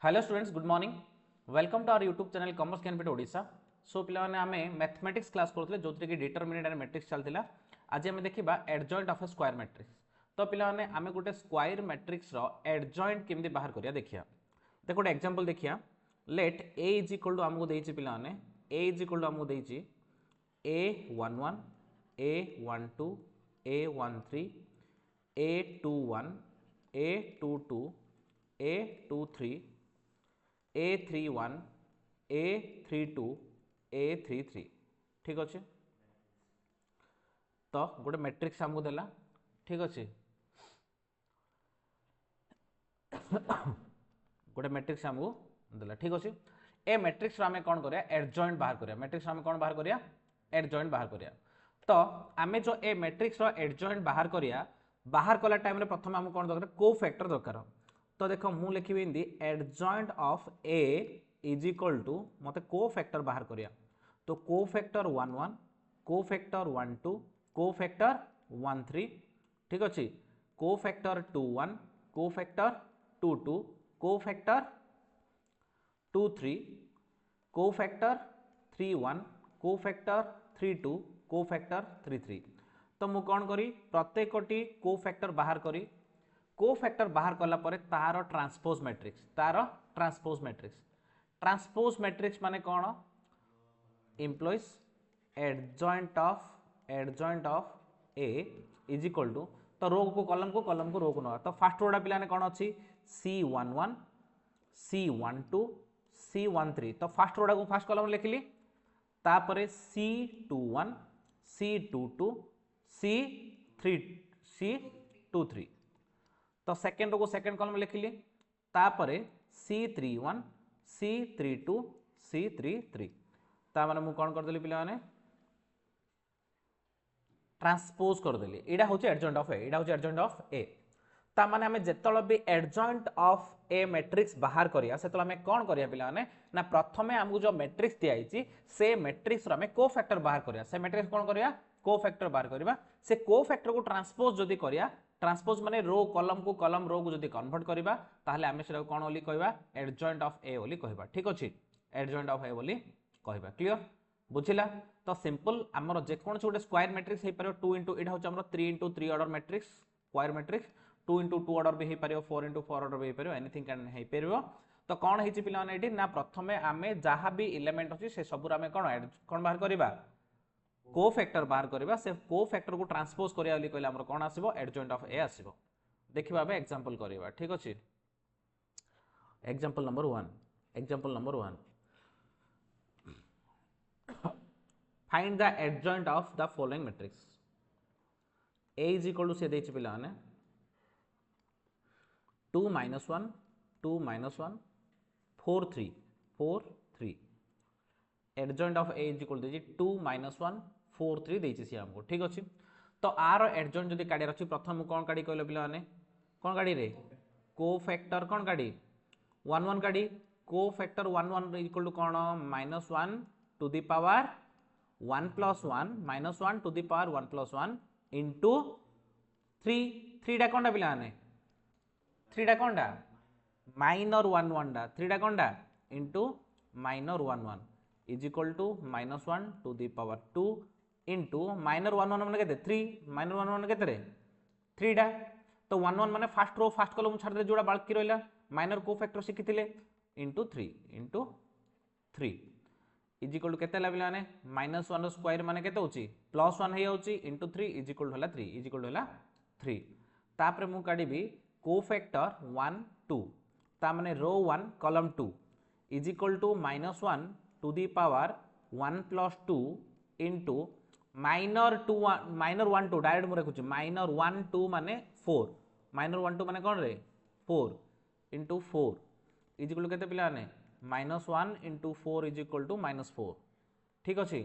Hello students, good morning. Welcome to our YouTube channel commerce कैनपिट Odisha. So पिलाने आमे mathematics class करते जो कि डिटरमिनेट एंड मैट्रिक्स चलता। आज आम देखा adjoint of A square matrix. तो पिलाने आमे गोटे स्क्वायर मैट्रिक्स रो एडजॉइंट केमती बाहर करिया देखिया। देखो गोटे एग्जांपल देखिया। Let A is equal to आमको देछि पिलाने ए इज इक्वल टू आमको देछि a11 a12 a13 a21 a22 a23 A31 A32 A33 ठीक अच्छे। तो गोटे मैट्रिक्स आमको देला ठीक अच्छे। गोटे मैट्रिक्स आमको देला ठीक अच्छे। ए मैट्रिक्स आम कौन करिया एडजॉइंट बाहर करिया। मैट्रिक्स आम कौन बाहर करिया एडजॉइंट बाहर करिया। तो आम जो ए मैट्रिक्स एडजॉइंट बाहर करिया बाहर कला टाइम प्रथम आम कौन दरकार कोफैक्टर दरकार। तो देखो मु लिखी इनदी adjoint of A is equal to मते कोफैक्टर बाहर करिया। तो कोफैक्टर 11 कोफैक्टर 12 कोफैक्टर 13 ठीक अच्छे। Cofactor 21 cofactor 22 cofactor 23 cofactor 31 cofactor 32 cofactor 33। तो मु कौन करी प्रत्येकटी कोफैक्टर बाहर करी। कोफैक्टर बाहर कला परे तार ट्रांसपोज मैट्रिक्स ट्रांसपोज मैट्रिक्स माने कौन implies adjoint of A is equal to तो रो को कॉलम को रो को ना। तो फास्ट रोडा पिला ने कौन अच्छी C11 C12 C13। तो फास्ट रोडा को फास्ट कॉलम लिखली तापरे C21 C22 C23 तो सेकेंड रो को सेकेंड कॉलम लिखली तापरे C31 C32 C33। ता माने मु कौन करदेली पिला माने ट्रांसपोज करदेली। एडा होचे एडजॉइंट ऑफ ए ता माने हमें जेतल भी एडजॉइंट ऑफ ए मैट्रिक्स बाहर करिया सेतल हमें कौन करिया पिला माने ना प्रथमे हमकु जो मैट्रिक्स दिया आइची से मैट्रिक्स रो हमें कोफैक्टर बाहर करिया। से मैट्रिक्स कौन करिया कोफैक्टर बाहर करिया। से कोफैक्टर को ट्रांसपोज जदी करिया ट्रांसपोज माने रो कॉलम रो को जदी कन्वर्ट करिबा ताहले हमें सेटा कोन ओली कहबा एडजॉइंट ऑफ ए ओली कहबा ठीक अछि। एडजॉइंट ऑफ ए ओली कहबा क्लियर बुझिला। तो सिंपल हमर जे कोन गोटे स्क्वायर मैट्रिक्स हे पारो 2 इनटू एटा होचे हमर 3 into 3 order matrix square matrix 2 into 2 order भी हे पारो 4 इनटू 4 ऑर्डर भी हे पारो एनीथिंग कैन हे पारो। तो कोन हेची पिला माने एटी ना प्रथमे आमे जहा भी एलिमेंट अछि से सबुर आमे कोन बाहर करिबा कोफैक्टर बाहर करिबा। से कोफैक्टर को ट्रांसपोज करिया ओली कहले हमर कोन आसीबो एडजॉइंट ऑफ ए आसीबो। देखिबा बे एग्जांपल करिबा ठीक अछि। Example number 1 find the adjoint of the following matrix. A is equal to से देछि पिला माने 2 -1 2 -1 4 3 4 3। Adjoint of A is equal to 2 -1 4 3 देछि से हमको ठीक अछि। तो आर एडजॉइंट जदी काढियार अछि प्रथम कोन काढी कहले पिला माने कोन काढी रे कोफैक्टर कोन काढी 1 1 काढी। कोफैक्टर 1 1 इक्वल टू कोन -1 to the power 1 + 1 -1 to the power 1 + 1 into 3 3 डा कोनडा पिला माने 3 डा कोनडा माइनर 1 1 डा 3 डा कोनडा into minor 1 1 is equal to -1 to the power 2 into minor 1 1 माने केते 3 माइनर 1 1 केते रे 3 डा। तो 1 1 माने फास्ट रो फास्ट कॉलम छाड़ दे जोड़ा बाकी रहला माइनर कोफैक्टर शिखिथिले इनटू 3 इज इक्वल टू केते लाबिला माने -1 रो स्क्वायर माने केते होची +1 हे होची इनटू 3 इज इक्वल टू होला 3 इज इक्वल टू होला 3। तापरे मु काढिबी कोफैक्टर 1 2 ता माने row 1 column 2 is equal to -1 to the power 1 + 2 into minor 1 2 direct मु रखुची माइनर 1 2 माने 4 माइनर 1 2 माने कोन रे 4 इनटू 4 इज इक्वल टू केते पिला माने -1 इनटू 4 इज इक्वल टू -4 ठीक अछि।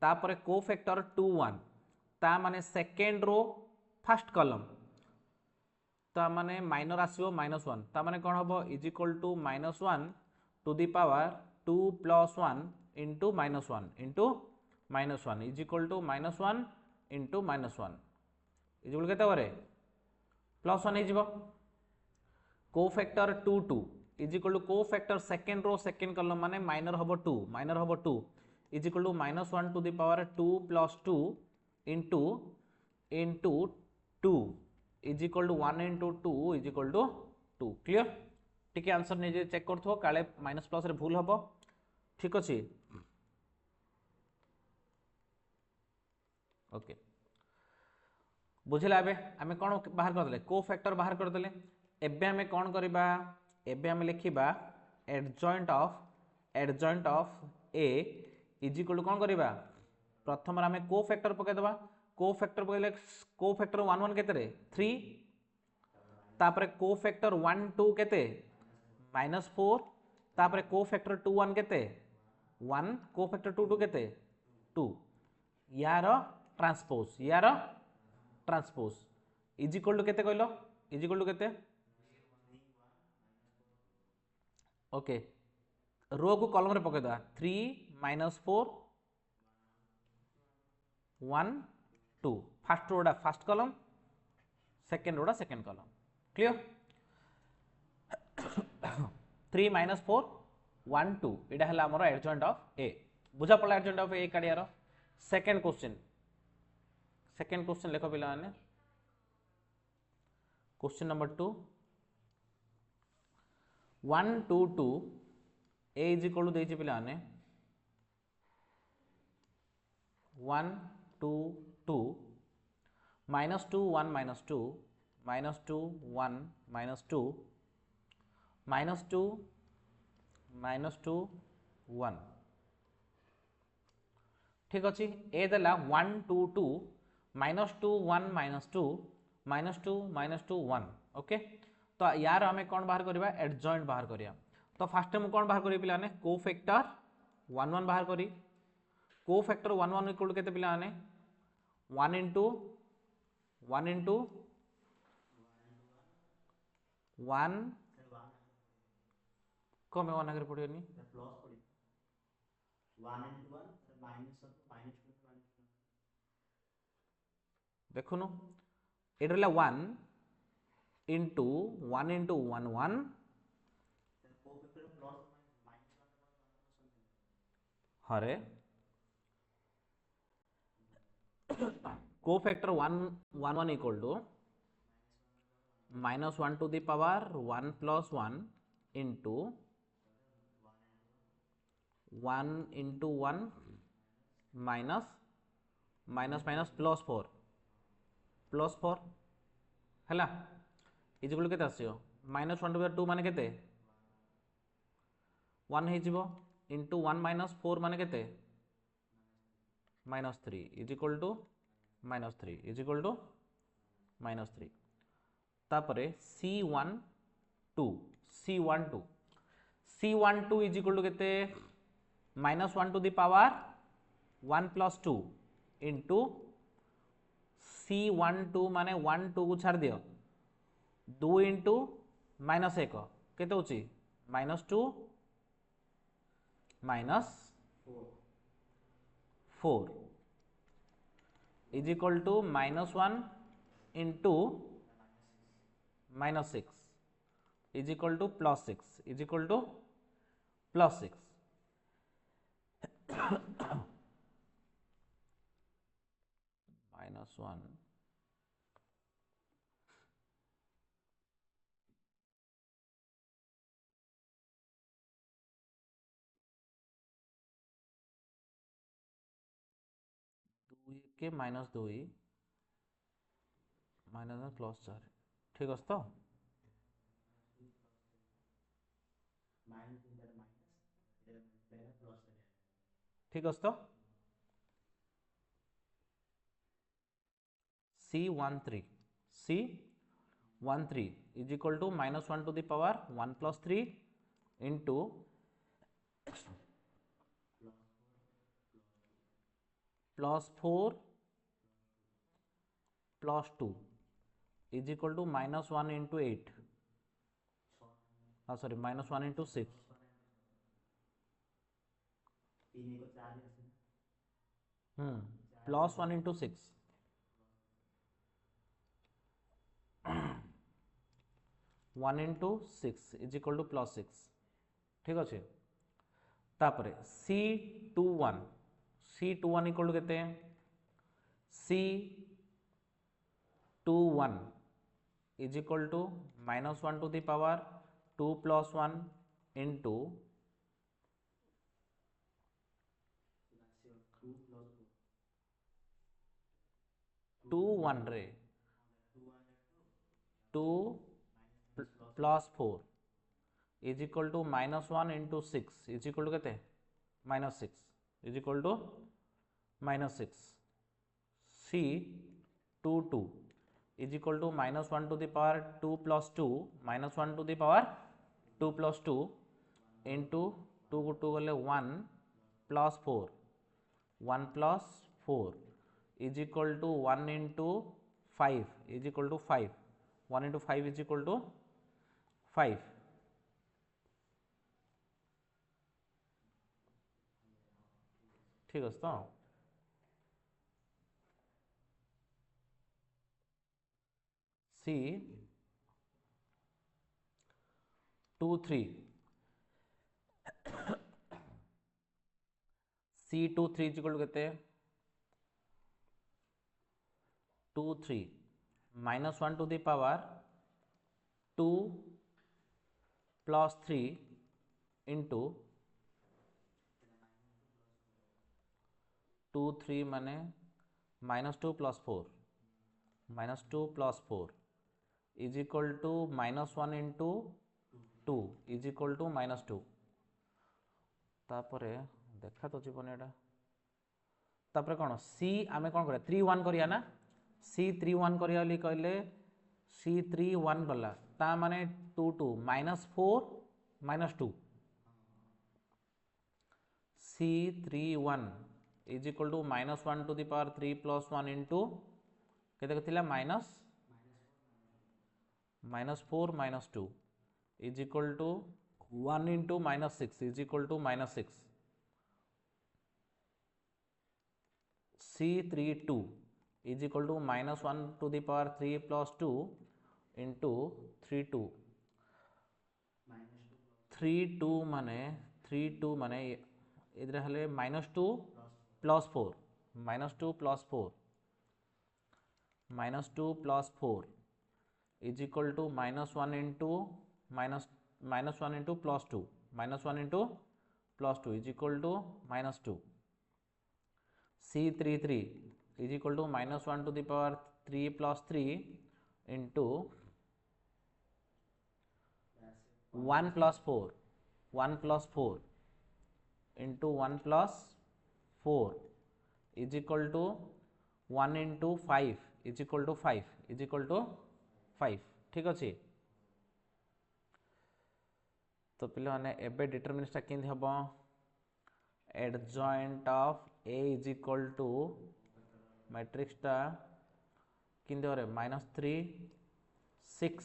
तापरे कोफैक्टर 2 1 ता माने सेकेंड रो फर्स्ट कॉलम ता माने माइनर आसीबो -1 ता माने कोन हबो is equal to -1 to the power 2 + 1 into -1 into -1 is equal to -1 into -1 is equal केते बारे +1 हे जिवो। Cofactor 2 2 is equal to cofactor second row second column माने माइनर हम 2 माइनर हम 2 is equal to -1 to the power 2 plus 2 into into 2 is equal to 1 into 2 is equal to 2 clear टिके answer नहीं check करथो काले minus plus रे भूल हबो ठीक अछि ओके बुझिला आमे कोन बाहर कर देले को फैक्टर बाहर कर देले एबे आमे कोन करबा एबे आमे लिखिबा adjoint of A is equal to कोन करबा प्रथम आमे को फैक्टर पके दबा को फैक्टर पकेले को फैक्टर 1 1 केते रे 3 तापरे को फैक्टर 1 2 केते -4 तापरे को फैक्टर 2 1 केते 1 को फैक्टर 2 2 केते 2 यार ट्रांसपोज इज इक्वल टू केते कहलो इज इक्वल टू केते ओके रो को कॉलम रे पके दवा 3 -4 1 2 फर्स्ट रोडा फर्स्ट कॉलम सेकंड रोडा सेकंड कॉलम क्लियर 3 -4 1 2 एटा हला हमर एडजॉइंट ऑफ ए बुझा पड़ला एडजॉइंट ऑफ ए काडियार सेकंड क्वेश्चन लिखो पिला माने question number 2 1 2 2 A is equal to देछि पिला माने 1 2 2 -2 1 -2 -2 1 -2 -2 -2 1 ठीक अच्छे ए देला 1 2 2 -2 1 -2 -2 -2 1 ओके तो यार आमे कौन बाहर करबा एडजॉइंट बाहर करिया तो फास्ट टाइम कौन बाहर करी पिला ने को फैक्टर 1 1 बाहर करी को फैक्टर 1 1 इक्वल केते पिला ने 1 इंटू 1 कम 1 आगे पड़ियोनी प्लस पड़ी 1 into 1 माइनस -2 देखुनु एटा ला 1 into 1 into 1 1 को फैक्टर प्लस हरे cofactor 1 1 1 equal to -1 to the power 1 plus 1 into 1 into 1 minus plus 4 हैला इज इक्वल केते आसियो -1 to the 2 माने केते 1 हे जिवो into 1 minus 4 माने केते -3 is equal to -3 is equal to -3 तापरे C12 इज इक्वल टू केते -1 to the power 1 plus 2 into C12 माने 1 2 को छाड़ दियो 2 into -1 केते होची -2 -4 is equal to -1 into -6 is equal to +6 is equal to +6 -1 2 के -2 +4 ठीक है तो ठीक है तो C13 is equal to -1 to the power 1 plus 3 into +4 plus 2 is equal to -1 into 8 sorry -1 into 6 plus 1 into 6 1 into 6 is equal to plus 6 ठीक अच्छे तापर C21 इक्वल टू केते C21 is equal to -1 to the power 2 plus 1 into 2 1 रे 2 plus 4 is equal to -1 into 6 is equal to केते -6 is equal to -6 C22 is equal to -1 to the power 2 plus 2 -1 to the power 2 plus 2 into 2 को 2 गले 1 plus 4 1 plus 4 is equal to 1 into 5 is equal to 5 1 into 5 is equal to 5 ठीक है तो C23 C23 is equal to केते 23 -1 to the power 2 plus 3 into 2 3 माने -2 plus 4 is equal to -1 into 2 is equal to -2 तापरे देखा तो जीवन एटा तापरे कौन सी आमे कौन करिया 3 1 करिया ना C31 करिया ली कहले C31 गला ता माने 2 2 -4 -2 C31 is equal to -1 to the power 3 plus 1 into केते थिला -4 -2 is equal to 1 into -6 is equal to -6 C32 is equal to -1 to the power 3 plus 2 into 32 माने इधर हले -2 plus 4 -2 plus 4 is equal to -1 into -1 into plus 2 -1 into plus 2 is equal to -2 C33 is equal to -1 to the power 3 plus 3 into 1 plus 4 into 1 plus 4 is equal to 1 into 5 is equal to 5 ठीक अच्छे तो पे एबे determinants केमती हम adjoint of A is equal to मैट्रिक्सटा किंदे रे -3 6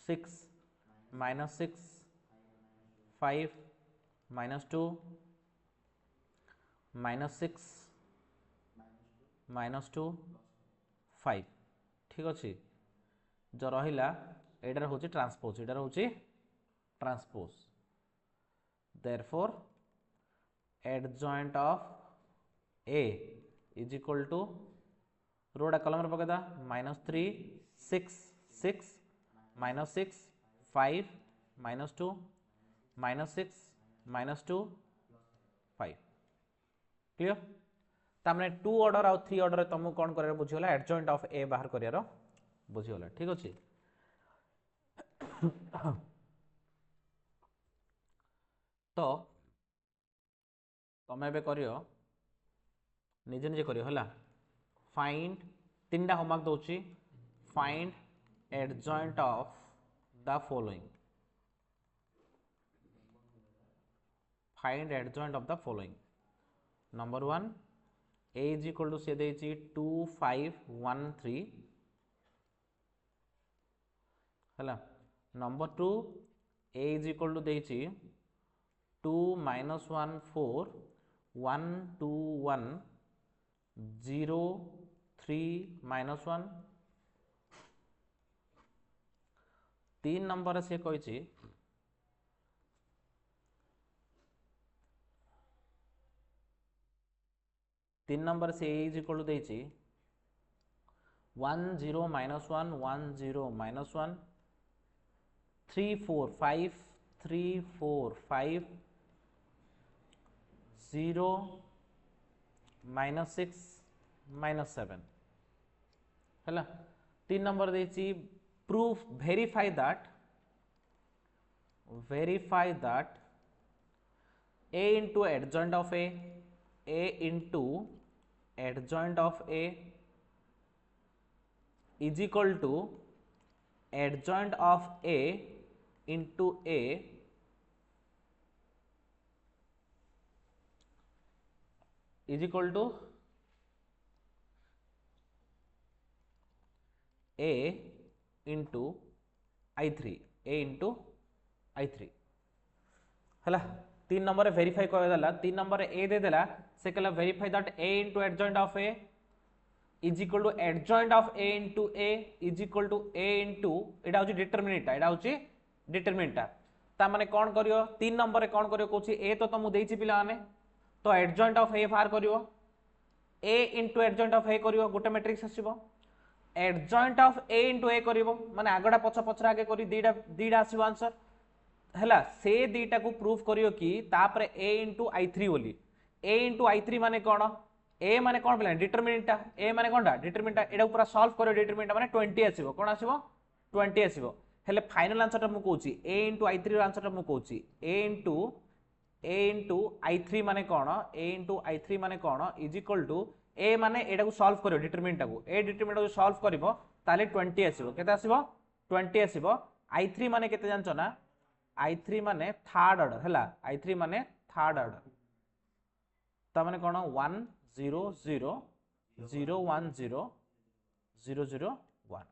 6 -6 5 -2 -6 -2 5 ठीक अच्छे जो रहा एटार हूँ ट्रांसपोज एटार हूँ transpose therefore adjoint of A is equal to रोडा कलम पकेदा -3 6 6 -6 5 -2 -6 -2 5 क्लियर तामने 2 ऑर्डर और 3 ऑर्डर तुमको कौन कर बुझीगला एडजॉइंट ऑफ A बाहर कर बुझीगला ठीक अच्छे तो तुम ए कर निजे निजे कर फाइंड 3टा होमवर्क दूसरी find adjoint of the following find adjoint of the following number 1 A is equal to से 2 5 1 3 है number 2 A is equal to 2 -1 4 1 2 1 0 3 -1 3 number से कही 3 नंबर से a इज इक्वल टू देछि 1 0 minus 1 1 0 minus 1 3 4 5 3 4 5 0 minus 6 minus 7 है 3 number देछि proof verify that a into adjoint of a into adjoint of a is equal to adjoint of a into a is equal to a into I3 a into I3 है 3 number verify करदेला 3 number A दे देला से कहला verify that a into adjoint of a is equal to adjoint of a into a is equal to a into एटा होची determinant एटा होची determinant ता माने कोन करियो 3 number रे कोन करियो कोची a तो तुमु देछि पिला माने तो adjoint of a बाहर करियो a into adjoint of a करियो गोटे matrix आसीबो adjoint of a into a करियो माने आगडा पछ पछरा आगे करी दीडा आसीबो आंसर हैला से दीटा को प्रूफ करियो कि तापरे a into I3 बोली a into I3 माने कोन a माने कोन पिला डिटरमिनेंट a माने कोनटा डिटरमिनेंट एडा पूरा सॉल्व करियो डिटरमिनेंट माने 20 आसीबो कोन आसीबो 20 आसीबो हेले फाइनल आंसर टा मु कहूची a into I3 row answer टा मु कहूची a into I3 माने कोन a into I3 माने कोन इज इक्वल टू a माने एडा को सॉल्व करियो डिटरमिनेंट टा को a डिटरमिनेंट को सॉल्व करिवो ताले 20 आसीबो केते आसीबो 20 आसीबो I3 माने केते जानचो ना I3 माने थर्ड ऑर्डर हैला I3 माने थर्ड ऑर्डर ता माने कोन 1 0 0 0 1 0 0 0 1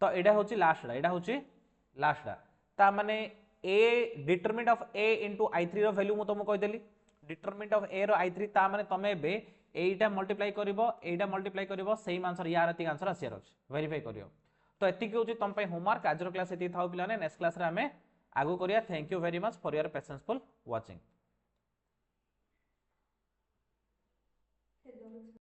तो एडा होची लास्ट ता माने a determinant of a into I3 row value मु तुमको कहि देली determinant of a row I3 ता माने तमे बे एटा मल्टीप्लाई करिवो सेम आंसर यार एति आंसर आसी रहछ वेरीफाई करियो तो एति होची तम पे होमवर्क आज रो क्लास एति थाउ पिलाने नेक्स्ट क्लास रे हमें आगु करिया thank you very much for your patienceful watching.